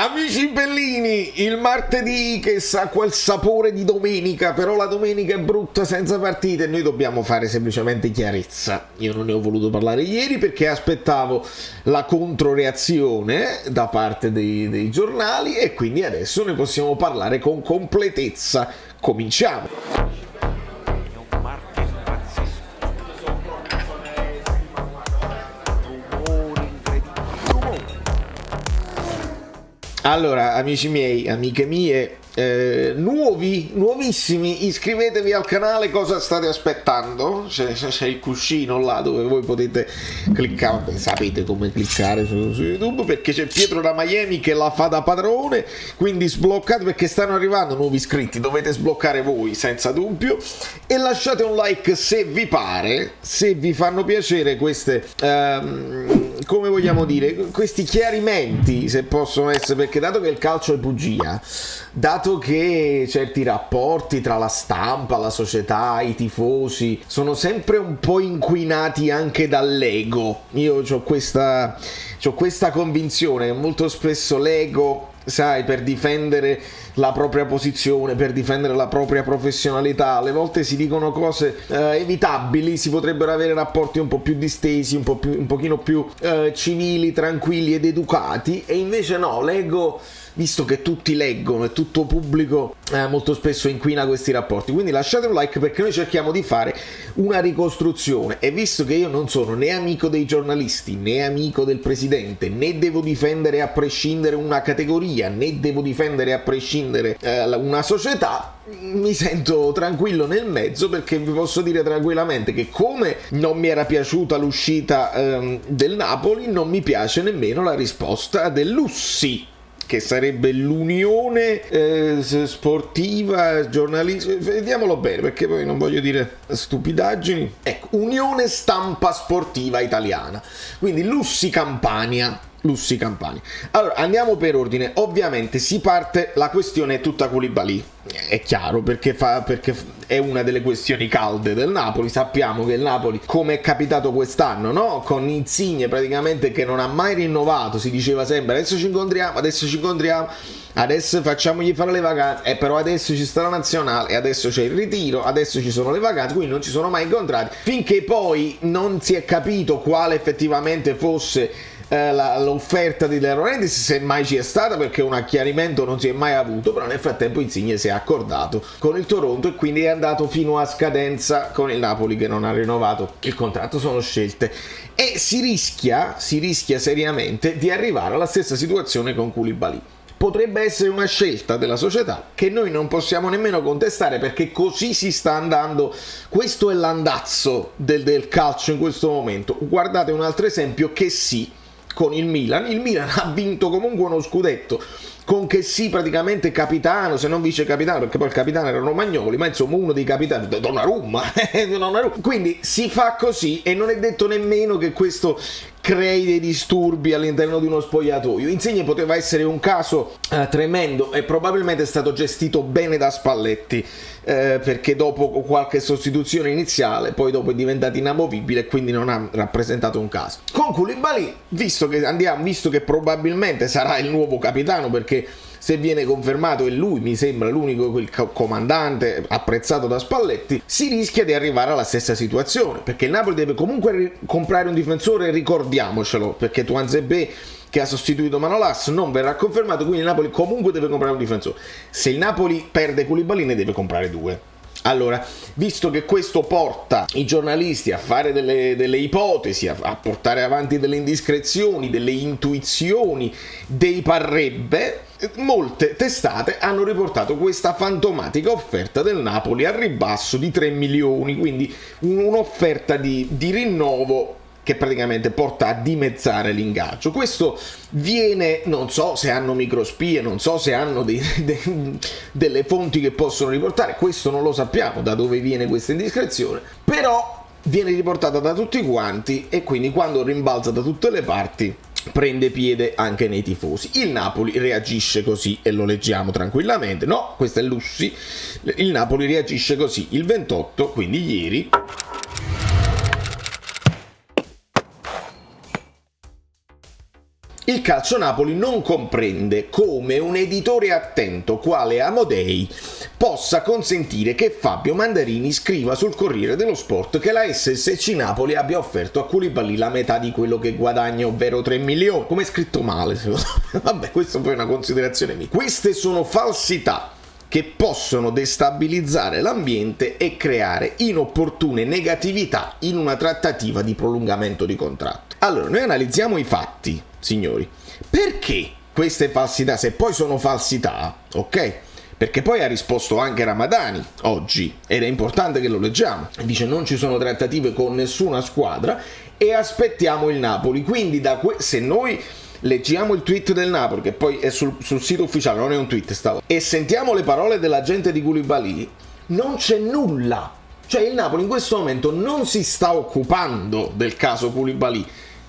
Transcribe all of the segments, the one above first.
Amici bellini, il martedì che sa quel sapore di domenica, però la domenica è brutta senza partite e noi dobbiamo fare semplicemente chiarezza. Io non ne ho voluto parlare ieri perché aspettavo la controreazione da parte dei giornali e quindi adesso ne possiamo parlare con completezza. Cominciamo! Allora, amici miei, amiche mie, nuovissimi, iscrivetevi al canale, cosa state aspettando? C'è il cuscino là dove voi potete cliccare, beh, sapete come cliccare su YouTube, perché c'è Pietro da Miami che la fa da padrone, quindi sbloccate perché stanno arrivando nuovi iscritti, dovete sbloccare voi senza dubbio, e lasciate un like se vi pare, se vi fanno piacere queste, come vogliamo dire, questi chiarimenti, se possono essere, perché dato che il calcio è bugia, dato che certi rapporti tra la stampa, la società, i tifosi sono sempre un po' inquinati anche dall'ego, io ho questa convinzione che molto spesso l'ego, sai, per difendere la propria posizione, per difendere la propria professionalità, alle volte si dicono cose evitabili, si potrebbero avere rapporti un po' più distesi, un pochino più civili, tranquilli ed educati, e invece no, l'ego, visto che tutti leggono e tutto pubblico, molto spesso inquina questi rapporti. Quindi lasciate un like perché noi cerchiamo di fare una ricostruzione, e visto che io non sono né amico dei giornalisti né amico del presidente, né devo difendere a prescindere una categoria, né devo difendere a prescindere una società, mi sento tranquillo nel mezzo, perché vi posso dire tranquillamente che come non mi era piaciuta l'uscita del Napoli, non mi piace nemmeno la risposta dell'Ussi, che sarebbe l'Unione Sportiva Giornalistica, vediamolo bene perché poi non voglio dire stupidaggini, ecco, Unione Stampa Sportiva Italiana, quindi Lussi Campania. Allora, andiamo per ordine. Ovviamente si parte, la questione è tutta Koulibaly, è chiaro, perché è una delle questioni calde del Napoli. Sappiamo che il Napoli, come è capitato quest'anno, no? Con Insigne praticamente che non ha mai rinnovato, si diceva sempre adesso ci incontriamo, adesso facciamogli fare le vacanze, però adesso ci sta la nazionale, adesso c'è il ritiro, adesso ci sono le vacanze, quindi non ci sono mai incontrati, finché poi non si è capito quale effettivamente fosse l'offerta di De Laurentiis, se mai ci è stata, perché un chiarimento non si è mai avuto. Però nel frattempo Insigne si è accordato con il Toronto e quindi è andato fino a scadenza con il Napoli, che non ha rinnovato il contratto. Sono scelte, e si rischia seriamente di arrivare alla stessa situazione con Koulibaly. Potrebbe essere una scelta della società che noi non possiamo nemmeno contestare, perché così si sta andando. Questo è l'andazzo del calcio in questo momento. Guardate un altro esempio, che sì, con il Milan ha vinto comunque uno scudetto con che sì praticamente capitano, se non vice capitano, perché poi il capitano era Romagnoli, ma insomma uno dei capitani, Donnarumma. Quindi si fa così, e non è detto nemmeno che questo crei dei disturbi all'interno di uno spogliatoio. Insigne poteva essere un caso tremendo, e probabilmente è stato gestito bene da Spalletti, perché dopo qualche sostituzione iniziale poi dopo è diventato inamovibile e quindi non ha rappresentato un caso. Con Koulibaly, visto che probabilmente sarà il nuovo capitano, perché se viene confermato è lui, mi sembra l'unico comandante apprezzato da Spalletti, si rischia di arrivare alla stessa situazione, perché il Napoli deve comunque comprare un difensore, ricordiamocelo, perché Tuanzebe, che ha sostituito Manolas, non verrà confermato, quindi il Napoli comunque deve comprare un difensore. Se il Napoli perde Koulibaly, ne deve comprare due. Allora, visto che questo porta i giornalisti a fare delle ipotesi, a portare avanti delle indiscrezioni, delle intuizioni, dei parrebbe, molte testate hanno riportato questa fantomatica offerta del Napoli al ribasso di 3 milioni, quindi un'offerta di rinnovo che praticamente porta a dimezzare l'ingaggio. Questo viene, non so se hanno microspie, non so se hanno delle fonti che possono riportare, questo non lo sappiamo da dove viene questa indiscrezione, però viene riportata da tutti quanti, e quindi quando rimbalza da tutte le parti prende piede anche nei tifosi. Il Napoli reagisce così, e lo leggiamo tranquillamente, no, questo è Lussi, il Napoli reagisce così il 28, quindi ieri. Il Calcio Napoli non comprende come un editore attento quale Amodei possa consentire che Fabio Mandarini scriva sul Corriere dello Sport che la SSC Napoli abbia offerto a Koulibaly la metà di quello che guadagna, ovvero 3 milioni. Come è scritto male, secondo me. Vabbè, questa poi è una considerazione mia. Queste sono falsità che possono destabilizzare l'ambiente e creare inopportune negatività in una trattativa di prolungamento di contratto. Allora, noi analizziamo i fatti, signori. Perché queste falsità, se poi sono falsità, ok? Perché poi ha risposto anche Ramadani oggi, ed è importante che lo leggiamo. Dice non ci sono trattative con nessuna squadra e aspettiamo il Napoli. Quindi se noi leggiamo il tweet del Napoli, che poi è sul sito ufficiale, non è un tweet stavolta, e sentiamo le parole dell'agente di Koulibaly, non c'è nulla. Cioè il Napoli in questo momento non si sta occupando del caso Koulibaly.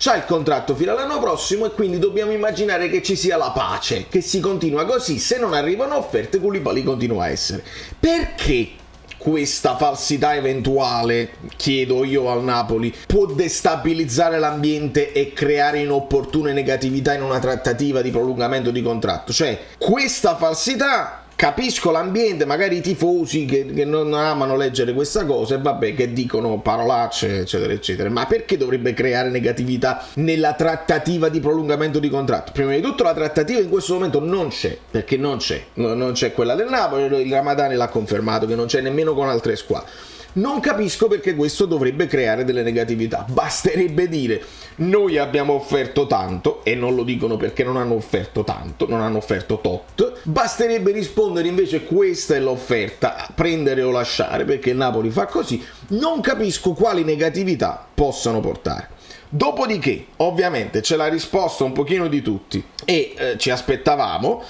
C'ha il contratto fino all'anno prossimo e quindi dobbiamo immaginare che ci sia la pace, che si continua così. Se non arrivano offerte, Koulibaly continua a essere. Perché questa falsità eventuale, chiedo io al Napoli, può destabilizzare l'ambiente e creare inopportune negatività in una trattativa di prolungamento di contratto? Cioè, questa falsità, capisco l'ambiente, magari i tifosi che non amano leggere questa cosa e vabbè, che dicono parolacce, eccetera, eccetera, ma perché dovrebbe creare negatività nella trattativa di prolungamento di contratto? Prima di tutto la trattativa in questo momento non c'è, perché non c'è quella del Napoli, il Ramadani l'ha confermato che non c'è nemmeno con altre squadre. Non capisco perché questo dovrebbe creare delle negatività. Basterebbe dire noi abbiamo offerto tanto, e non lo dicono perché non hanno offerto tanto, non hanno offerto tot. Basterebbe rispondere invece questa è l'offerta, prendere o lasciare, perché il Napoli fa così. Non capisco quali negatività possano portare. Dopodiché, ovviamente, c'è la risposta un pochino di tutti e ci aspettavamo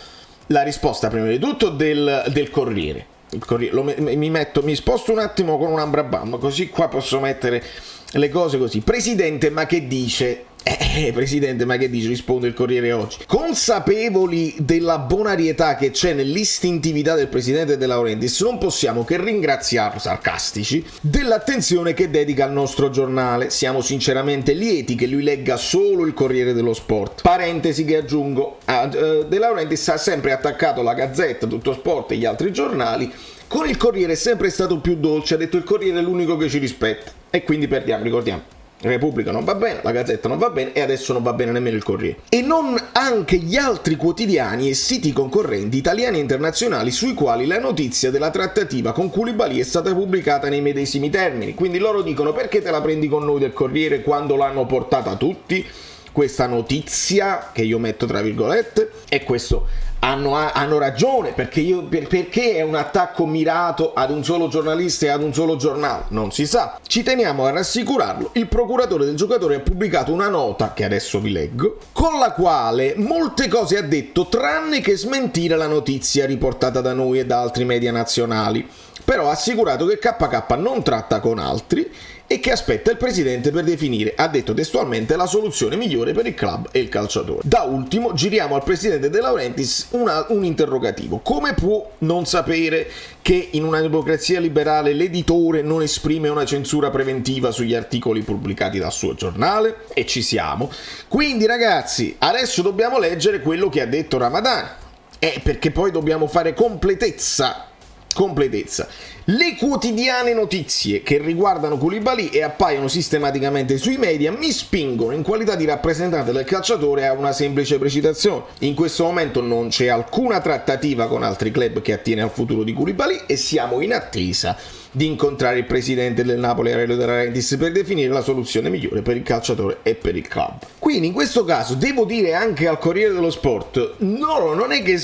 la risposta prima di tutto del Corriere. Il Corriere mi sposto un attimo con un ambrabam, così qua posso mettere le cose così. Presidente, ma che dice? Presidente, ma che dice? Risponde il Corriere oggi. Consapevoli della bonarietà che c'è nell'istintività del presidente De Laurentiis, non possiamo che ringraziarlo, sarcastici, dell'attenzione che dedica al nostro giornale. Siamo sinceramente lieti che lui legga solo il Corriere dello Sport. Parentesi che aggiungo, De Laurentiis ha sempre attaccato la Gazzetta, Tutto Sport e gli altri giornali. Con il Corriere è sempre stato più dolce, ha detto il Corriere è l'unico che ci rispetta. E quindi perdiamo, ricordiamo. Repubblica non va bene, la Gazzetta non va bene e adesso non va bene nemmeno il Corriere. E non anche gli altri quotidiani e siti concorrenti italiani e internazionali sui quali la notizia della trattativa con Koulibaly è stata pubblicata nei medesimi termini. Quindi loro dicono perché te la prendi con noi del Corriere quando l'hanno portata tutti? Questa notizia, che io metto tra virgolette, e questo hanno ragione, perché è un attacco mirato ad un solo giornalista e ad un solo giornale, non si sa. Ci teniamo a rassicurarlo, il procuratore del giocatore ha pubblicato una nota, che adesso vi leggo, con la quale molte cose ha detto tranne che smentire la notizia riportata da noi e da altri media nazionali, però ha assicurato che KK non tratta con altri e che aspetta il presidente per definire, ha detto testualmente, la soluzione migliore per il club e il calciatore. Da ultimo giriamo al presidente De Laurentiis un interrogativo. Come può non sapere che in una democrazia liberale l'editore non esprime una censura preventiva sugli articoli pubblicati dal suo giornale? E ci siamo. Quindi ragazzi, adesso dobbiamo leggere quello che ha detto Ramadani. Perché poi dobbiamo fare completezza. Le quotidiane notizie che riguardano Koulibaly e appaiono sistematicamente sui media mi spingono in qualità di rappresentante del calciatore a una semplice precisazione. In questo momento non c'è alcuna trattativa con altri club che attiene al futuro di Koulibaly e siamo in attesa di incontrare il presidente del Napoli, Aurelio De Laurentiis, per definire la soluzione migliore per il calciatore e per il club. Quindi in questo caso devo dire anche al Corriere dello Sport, non è che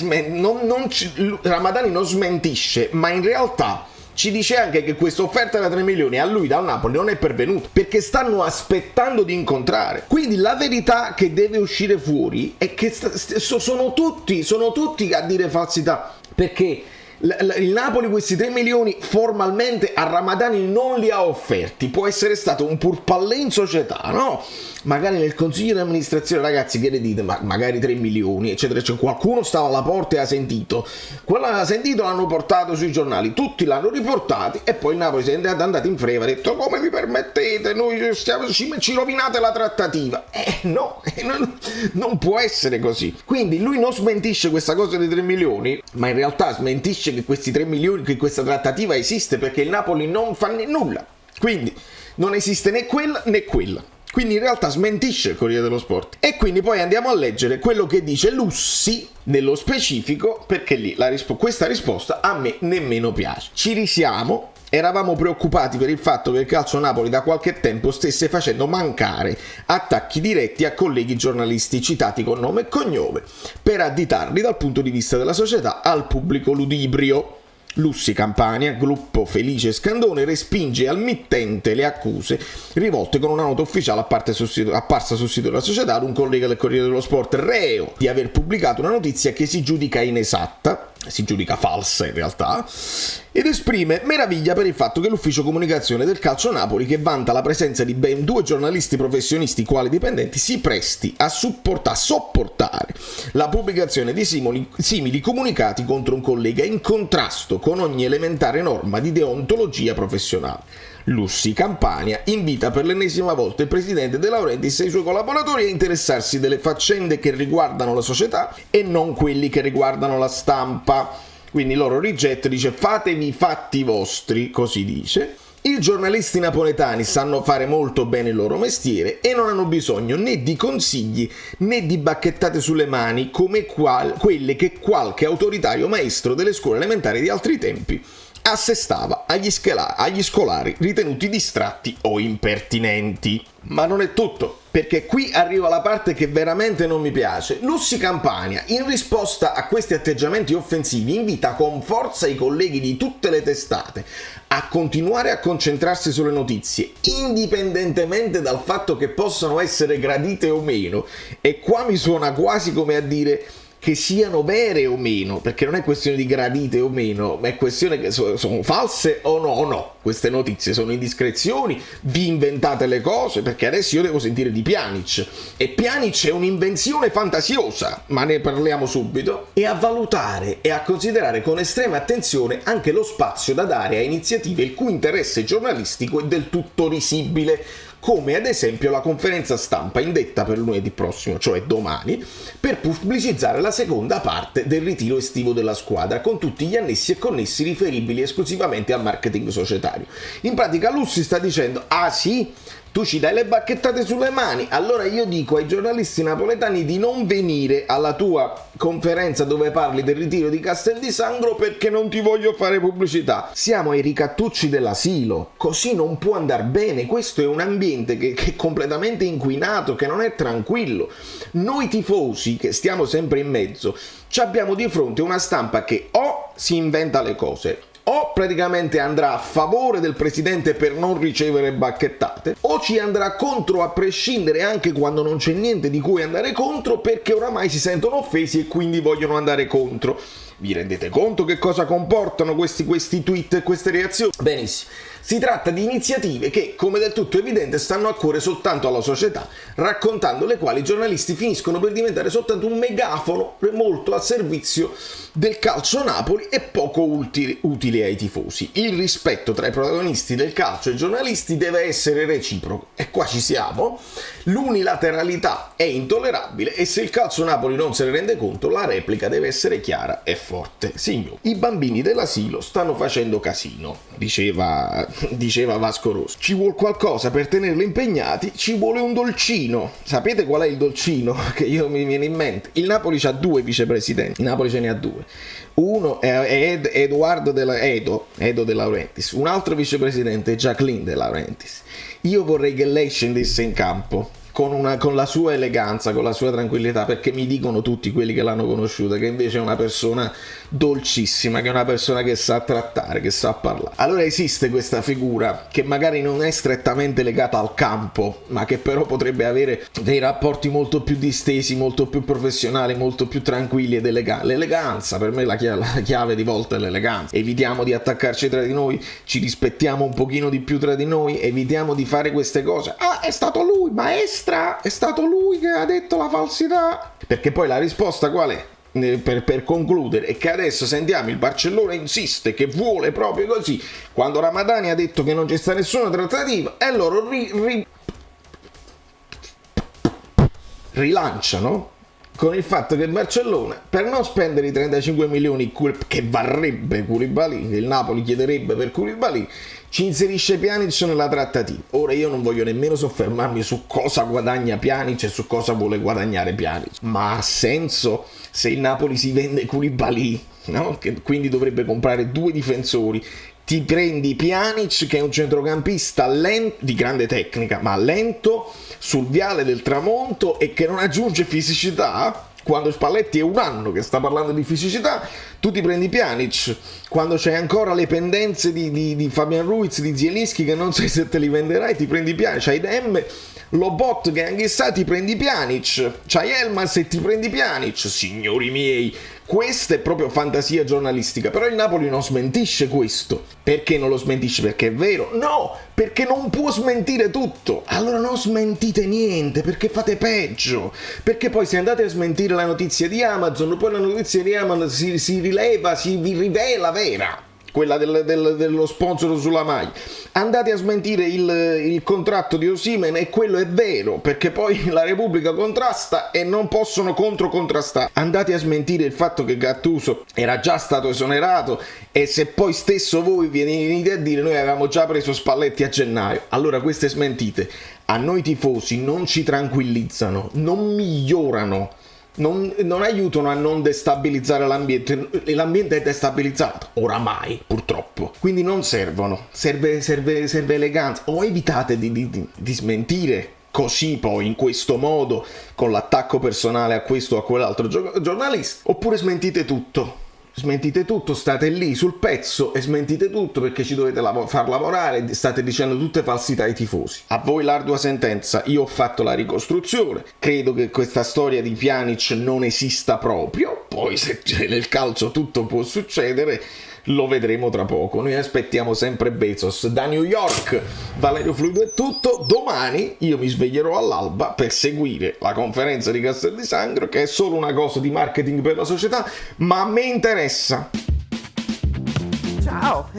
Ramadani non smentisce, ma in realtà ci dice anche che questa offerta da 3 milioni a lui dal Napoli non è pervenuta, perché stanno aspettando di incontrare. Quindi la verità che deve uscire fuori è che sono tutti a dire falsità, perché il Napoli questi 3 milioni formalmente a Ramadani non li ha offerti. Può essere stato un purpallè in società, no? magari nel consiglio di amministrazione, ragazzi, che ne dite? Ma magari 3 milioni, eccetera, cioè qualcuno stava alla porta e ha sentito, quello l'ha sentito, l'hanno portato sui giornali, tutti l'hanno riportati e poi il Napoli si è andato in freva, ha detto come vi permettete, noi ci rovinate la trattativa. No, non può essere così. Quindi lui non smentisce questa cosa dei 3 milioni, ma in realtà smentisce che questi 3 milioni, che questa trattativa esiste, perché il Napoli non fa nulla. Quindi non esiste né quella né quella. Quindi in realtà smentisce il Corriere dello Sport. E quindi poi andiamo a leggere quello che dice Lussi nello specifico, perché lì questa risposta a me nemmeno piace. Ci risiamo. Eravamo preoccupati per il fatto che il Calcio Napoli da qualche tempo stesse facendo mancare attacchi diretti a colleghi giornalisti citati con nome e cognome per additarli dal punto di vista della società al pubblico ludibrio. Lussi Campania, gruppo Felice Scandone, respinge al mittente le accuse rivolte con una nota ufficiale apparsa sul sito della società ad un collega del Corriere dello Sport reo di aver pubblicato una notizia che si giudica inesatta, si giudica falsa in realtà, ed esprime meraviglia per il fatto che l'ufficio comunicazione del Calcio Napoli, che vanta la presenza di ben 2 giornalisti professionisti quali dipendenti, si presti a sopportare la pubblicazione di simili comunicati contro un collega in contrasto con ogni elementare norma di deontologia professionale. Lussi Campania invita per l'ennesima volta il presidente De Laurentiis e i suoi collaboratori a interessarsi delle faccende che riguardano la società e non quelli che riguardano la stampa. Quindi loro rigetto, dice fatevi i fatti vostri, così dice. I giornalisti napoletani sanno fare molto bene il loro mestiere e non hanno bisogno né di consigli né di bacchettate sulle mani come quelle che qualche autoritario maestro delle scuole elementari di altri tempi assestava agli scolari ritenuti distratti o impertinenti. Ma non è tutto, perché qui arriva la parte che veramente non mi piace. Lussi Campania, in risposta a questi atteggiamenti offensivi, invita con forza i colleghi di tutte le testate a continuare a concentrarsi sulle notizie, indipendentemente dal fatto che possano essere gradite o meno. E qua mi suona quasi come a dire che siano vere o meno, perché non è questione di gradite o meno, ma è questione che sono false o no. Queste notizie sono indiscrezioni, vi inventate le cose, perché adesso io devo sentire di Pjanic, e Pjanic è un'invenzione fantasiosa, ma ne parliamo subito, e a valutare e a considerare con estrema attenzione anche lo spazio da dare a iniziative il cui interesse giornalistico è del tutto risibile, come ad esempio la conferenza stampa indetta per lunedì prossimo, cioè domani, per pubblicizzare la seconda parte del ritiro estivo della squadra, con tutti gli annessi e connessi riferibili esclusivamente al marketing societario. In pratica Lussi sta dicendo, ah sì, tu ci dai le bacchettate sulle mani, allora io dico ai giornalisti napoletani di non venire alla tua conferenza dove parli del ritiro di Castel di Sangro perché non ti voglio fare pubblicità. Siamo ai ricattucci dell'asilo, così non può andar bene, questo è un ambiente che è completamente inquinato, che non è tranquillo. Noi tifosi, che stiamo sempre in mezzo, ci abbiamo di fronte una stampa che o si inventa le cose, o praticamente andrà a favore del presidente per non ricevere bacchettate, o ci andrà contro a prescindere anche quando non c'è niente di cui andare contro, perché oramai si sentono offesi e quindi vogliono andare contro. Vi rendete conto che cosa comportano questi tweet e queste reazioni? Benissimo. Si tratta di iniziative che, come del tutto evidente, stanno a cuore soltanto alla società, raccontando le quali i giornalisti finiscono per diventare soltanto un megafono molto al servizio del Calcio Napoli e poco utile ai tifosi. Il rispetto tra i protagonisti del calcio e i giornalisti deve essere reciproco. E qua ci siamo. L'unilateralità è intollerabile e se il Calcio Napoli non se ne rende conto, la replica deve essere chiara e forte. Signor, i bambini dell'asilo stanno facendo casino, diceva Vasco Rossi. Ci vuole qualcosa per tenerli impegnati, ci vuole un dolcino. Sapete qual è il dolcino che io mi viene in mente? Il Napoli c'ha 2 vicepresidenti, il Napoli ce ne ha 2. Uno è Edo De Laurentiis, un altro vicepresidente è Jacqueline De Laurentiis. Io vorrei che lei scendesse in campo con la sua eleganza, con la sua tranquillità, perché mi dicono tutti quelli che l'hanno conosciuta che invece è una persona dolcissima, che è una persona che sa trattare, che sa parlare. Allora esiste questa figura che magari non è strettamente legata al campo, ma che però potrebbe avere dei rapporti molto più distesi, molto più professionali, molto più tranquilli ed eleganti. L'eleganza, per me la chiave di volta è l'eleganza. Evitiamo di attaccarci tra di noi, ci rispettiamo un pochino di più tra di noi, evitiamo di fare queste cose. Ah, è stato lui, maestro! sinistra, è stato lui che ha detto la falsità. Perché poi la risposta qual è? Per concludere, è che adesso sentiamo il Barcellona insiste che vuole proprio così, quando Ramadani ha detto che non c'è stata nessuna trattativa, e loro rilanciano con il fatto che il Barcellona, per non spendere i 35 milioni che varrebbe Koulibaly, che il Napoli chiederebbe per Koulibaly, ci inserisce Pjanic nella trattativa. Ora io non voglio nemmeno soffermarmi su cosa guadagna Pjanic e su cosa vuole guadagnare Pjanic, ma ha senso se il Napoli si vende Koulibaly, no? Che quindi dovrebbe comprare 2 difensori. Ti prendi Pjanic, che è un centrocampista lento, di grande tecnica, ma lento, sul viale del tramonto e che non aggiunge fisicità. Quando Spalletti è un anno che sta parlando di fisicità, tu ti prendi Pjanic. Quando c'hai ancora le pendenze di Fabian Ruiz, di Zielinski, che non sai se te li venderai, ti prendi Pjanic. C'hai Dem, Lobot che anche sa, ti prendi Pjanic. C'hai Elmas e ti prendi Pjanic. Signori miei, questa è proprio fantasia giornalistica. Però il Napoli non smentisce questo. Perché non lo smentisce? Perché è vero? No, perché non può smentire tutto. Allora non smentite niente, perché fate peggio. Perché poi se andate a smentire la notizia di Amazon, poi la notizia di Amazon si rileva, si vi rivela vera, quella dello sponsor sulla maglia. Andate a smentire il contratto di Osimhen e quello è vero, perché poi la Repubblica contrasta e non possono controcontrastare. Andate a smentire il fatto che Gattuso era già stato esonerato, e se poi stesso voi venite a dire noi avevamo già preso Spalletti a gennaio, allora queste smentite a noi tifosi non ci tranquillizzano, non migliorano, non aiutano a non destabilizzare l'ambiente. L'ambiente è destabilizzato oramai, purtroppo, quindi non servono. Serve eleganza. O evitate di smentire così, poi in questo modo, con l'attacco personale a questo o a quell'altro giornalista, oppure smentite tutto. Smentite tutto, state lì sul pezzo e smentite tutto, perché ci dovete far lavorare, state dicendo tutte falsità ai tifosi. A voi l'ardua sentenza, io ho fatto la ricostruzione, credo che questa storia di Pjanic non esista proprio, poi se nel calcio tutto può succedere, lo vedremo tra poco. Noi aspettiamo sempre Bezos. Da New York, Valerio Fluido è tutto. Domani io mi sveglierò all'alba per seguire la conferenza di Castel di Sangro, che è solo una cosa di marketing per la società, ma a me interessa. Ciao,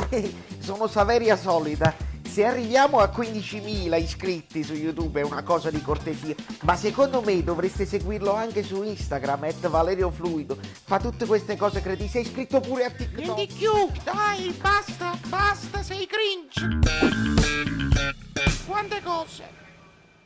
sono Saveria Solida. Se arriviamo a 15.000 iscritti su YouTube è una cosa di cortesia, ma secondo me dovreste seguirlo anche su Instagram, @ValerioFluido. Fa tutte queste cose cretine. Sei iscritto pure a TikTok. Prendi più, dai, basta, sei cringe. Quante cose.